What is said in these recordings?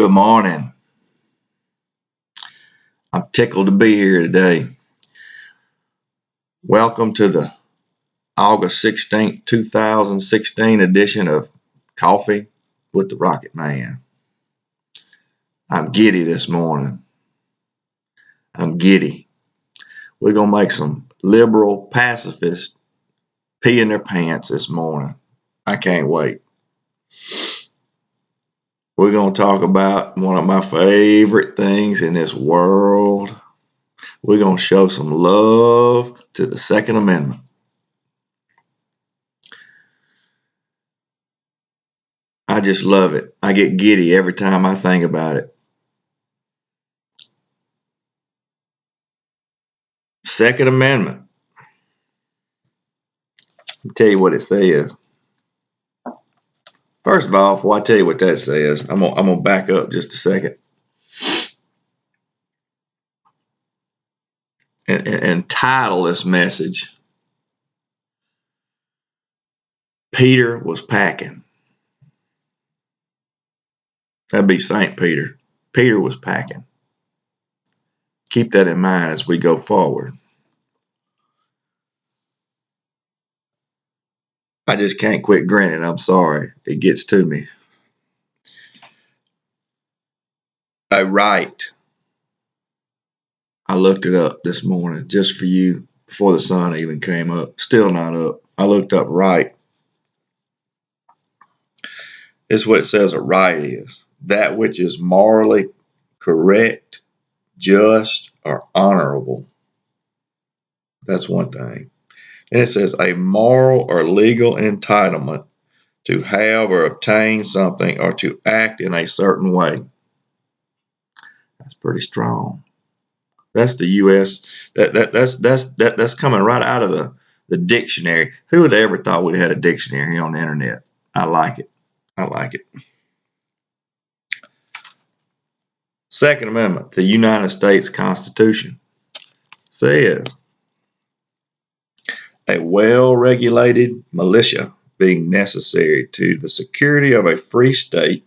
Good morning. I'm tickled to be here today. Welcome to the August 16th, 2016 edition of Coffee with the Rockettman. I'm giddy this morning. I'm giddy. We're going to make some liberal pacifists pee in their pants this morning. I can't wait. We're going to talk about one of my favorite things in this world. We're going to show some love to the Second Amendment. I just love it. I get giddy every time I think about it. Second Amendment. Let me tell you what it says. First of all, before I tell you what that says, I'm gonna back up just a second and title this message, Peter was packing. That'd be St. Peter. Peter was packing. Keep that in mind as we go forward. I just can't quit grinning. I'm sorry. It gets to me. A right. I looked it up this morning just for you before the sun even came up. Still not up. I looked up right. This is what it says a right is. That which is morally correct, just, or honorable. That's one thing. And it says a moral or legal entitlement to have or obtain something or to act in a certain way. That's pretty strong. That's the U.S. That's coming right out of the dictionary. Who would have ever thought we'd had a dictionary on the internet? I like it. I like it. Second Amendment, the United States Constitution says a well-regulated militia being necessary to the security of a free state,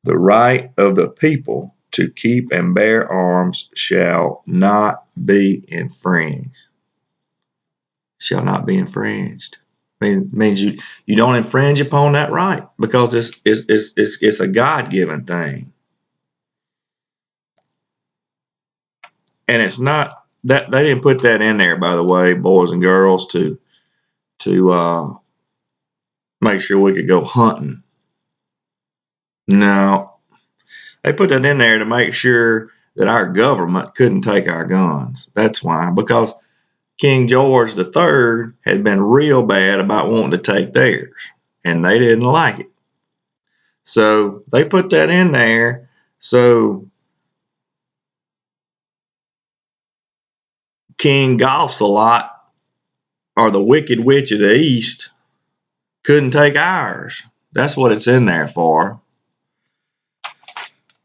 the right of the people to keep and bear arms shall not be infringed. Shall not be infringed. Means you don't infringe upon that right because it's a God-given thing. And it's not that they didn't put that in there, by the way, boys and girls, to make sure we could go hunting. No, they put that in there to make sure that our government couldn't take our guns. That's why, because King George III had been real bad about wanting to take theirs, and they didn't like it. So they put that in there so King Golfsalot, or the Wicked Witch of the East, couldn't take ours. That's what it's in there for.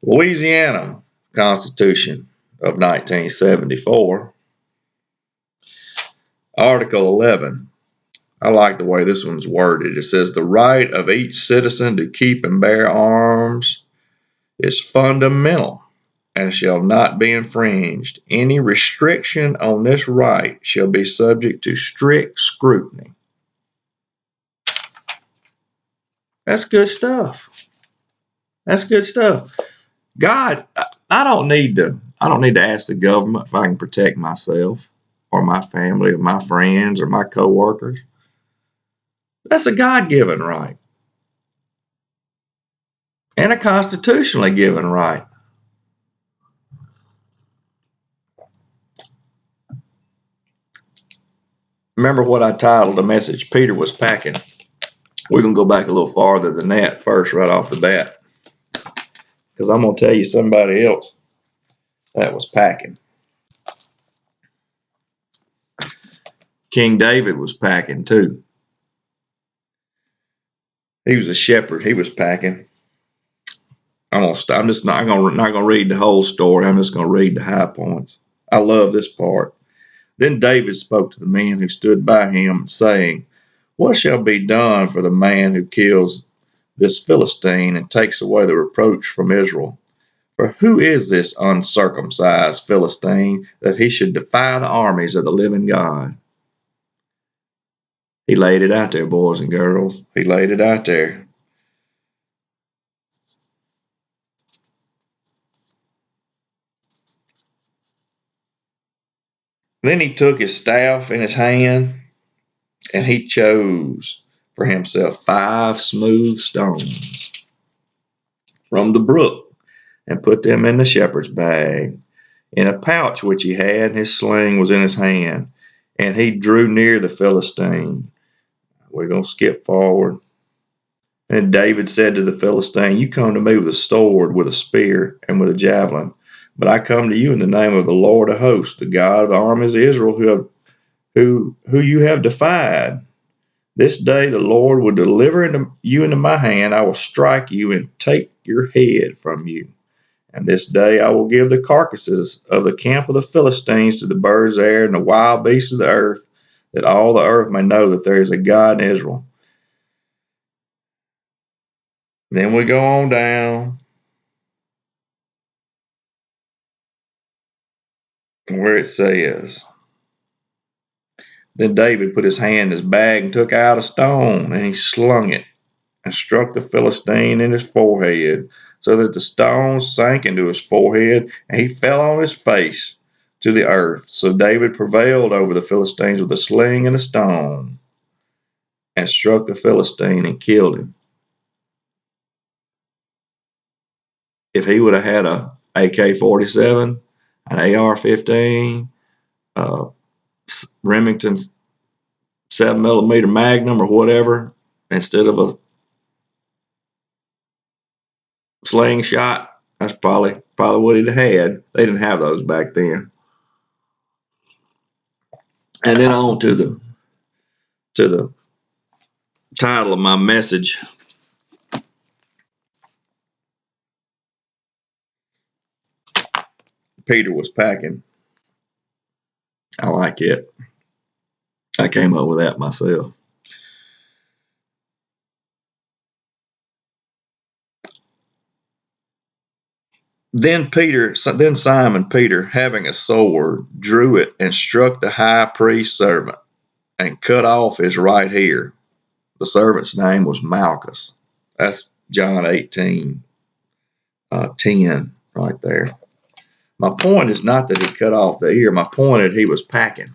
Louisiana Constitution of 1974, Article 11. I like the way this one's worded. It says the right of each citizen to keep and bear arms is fundamental and shall not be infringed. Any restriction on this right shall be subject to strict scrutiny. That's good stuff. That's good stuff. God, I don't need to ask the government if I can protect myself or my family or my friends or my coworkers. That's a God-given right. And a constitutionally given right. Remember what I titled the message, Peter was packing. We're going to go back a little farther than that first, right off the bat. Because I'm going to tell you somebody else that was packing. King David was packing too. He was a shepherd. He was packing. I'm just not gonna read the whole story. I'm just gonna read the high points. I love this part. Then David spoke to the men who stood by him, saying, "What shall be done for the man who kills this Philistine and takes away the reproach from Israel. For who is this uncircumcised Philistine that he should defy the armies of the living God? He laid it out there, boys and girls. He laid it out there. Then he took his staff in his hand, and he chose for himself 5 smooth stones from the brook, and put them in the shepherd's bag. In a pouch which he had, his sling was in his hand, and he drew near the Philistine. We're going to skip forward. And David said to the Philistine, You come to me with a sword, with a spear, and with a javelin. But I come to you in the name of the Lord of hosts, the God of the armies of Israel, who you have defied. This day the Lord will deliver you into my hand. I will strike you and take your head from you. And this day I will give the carcasses of the camp of the Philistines to the birds of the air and the wild beasts of the earth, that all the earth may know that there is a God in Israel. Then we go on down where it says, Then David put his hand in his bag and took out a stone, and he slung it and struck the Philistine in his forehead, so that the stone sank into his forehead, and he fell on his face to the earth. So David prevailed over the Philistines with a sling and a stone, and struck the Philistine and killed him. If he would have had a AK-47, an AR-15, Remington 7mm Magnum or whatever, instead of a slingshot, that's probably what he'd had. They didn't have those back then. And then on to the title of my message. Peter was packing. I like it. I came up with that myself. Then Simon Peter, having a sword, drew it and struck the high priest's servant and cut off his right ear. The servant's name was Malchus. That's John 18, 10 right there. My point is not that he cut off the ear. My point is he was packing.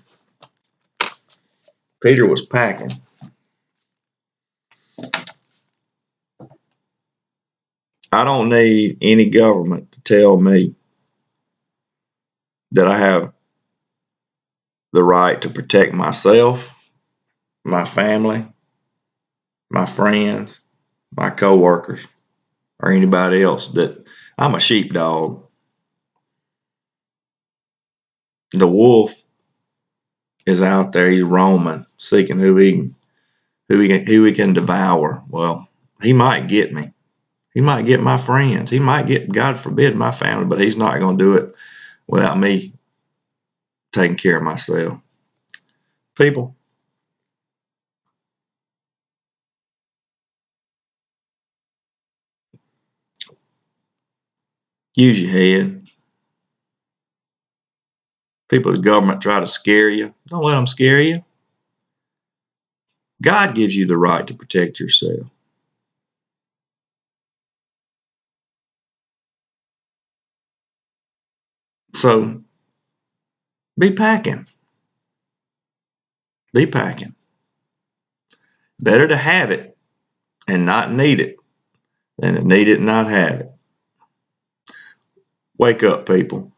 Peter was packing. I don't need any government to tell me that I have the right to protect myself, my family, my friends, my coworkers, or anybody else. That I'm a sheepdog. The wolf is out there. He's roaming, seeking who he can devour. Well, he might get me. He might get my friends. He might get, God forbid, my family, but he's not going to do it without me taking care of myself. People, use your head. People in the government try to scare you. Don't let them scare you. God gives you the right to protect yourself. So be packing. Be packing. Better to have it and not need it than to need it and not have it. Wake up, people.